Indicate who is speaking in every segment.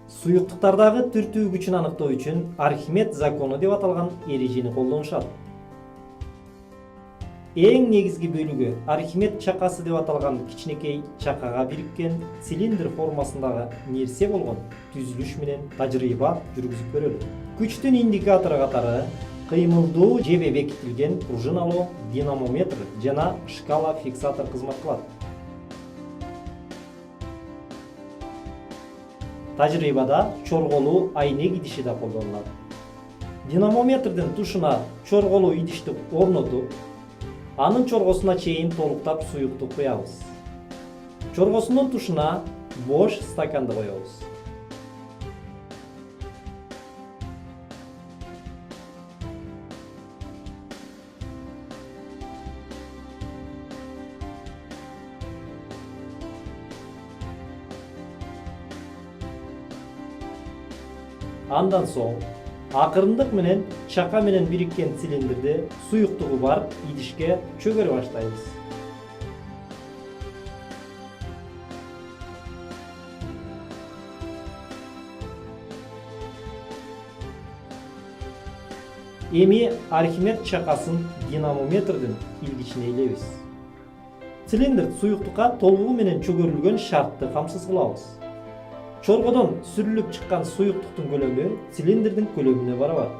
Speaker 1: Суюктуктардагы түртүү күчүн аныктоо үчүн Архимед закону деп аталган эрежени колдонушат. Эң негизги бөлүгү Архимед чакасы деп аталган кичинекей чакага бириккен цилиндр формасындагы нерсе болгон түзүлүш менен тажрыйба жүргүзүп көрөлү. Күчтүн индикатору катары кыймылдуу жебе бекитилген пружиналуу динамометр жана шкала фиксатор кызмат кылат. Тажрыйбада чорголуу айнек идиши да колдонулат. Динамометрдин тушуна чорголуу идишти орнотуп, анын чоргосуна чейин толуктап суюктук куябыз. Чоргосунун тушуна бош стаканды коебуз. Андан соң акырындык менен чака менен бириккен цилиндрди суюктугу бар идишке чөгөрө баштайбыз. Эми Архимед чакасын динамометрдин илгичине илебиз. Цилиндр суюктукка толугу менен чөгөрүлгөн шартты камсыз кылабыз. Чоргодон сүрүлүп чыккан суюктуктун көлөмү цилиндрдин көлөмүнө барабар.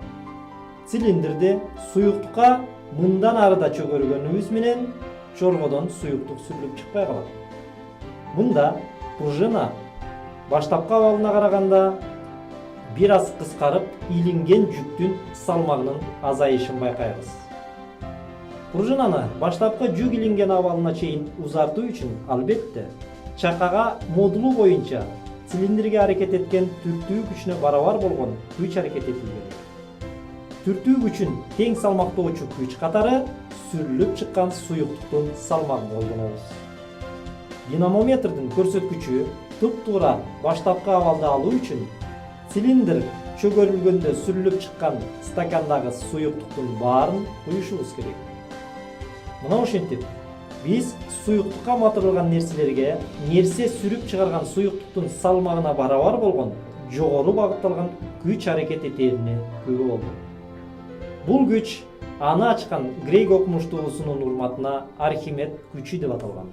Speaker 1: Цилиндрди суюктукка мындан арыда чөгөргөнүбүз менен чоргодон суюктук сүрүлүп чыкпай калат. Мында пружина баштапкы абалына караганда бир аз кыскарып, илинген жүктүн салмагынын азайышын байкайбыз. Пружинаны баштапкы жүк илинген абалына чейин узартуу үчүн албетте чакага модулу боюнча цилиндрге аракет эткен түртүү күчүнө барабар болгон күч аракет этилген. Түртүү күчүн тең салмактоочу күч катары сүрүлүп чыккан суюктуктун салмагын колдонобуз. Динамометрдин көрсөткүчү туп-туура баштапкы абалды алуу үчүн цилиндр чөгөрүлгөндө сүрүлүп чыккан стакандагы суюктуктун баарын куюшубуз керек. Мына ошентип биз суюктукка матырылган нерселерге нерсе сүрүп чыгарган суюктуктун салмагына барабар болгон жогору багытталган күч аракет этээрине күбө болдук. Бул күч аны ачкан грек окумуштуусунун урматына Архимед күчү деп аталган.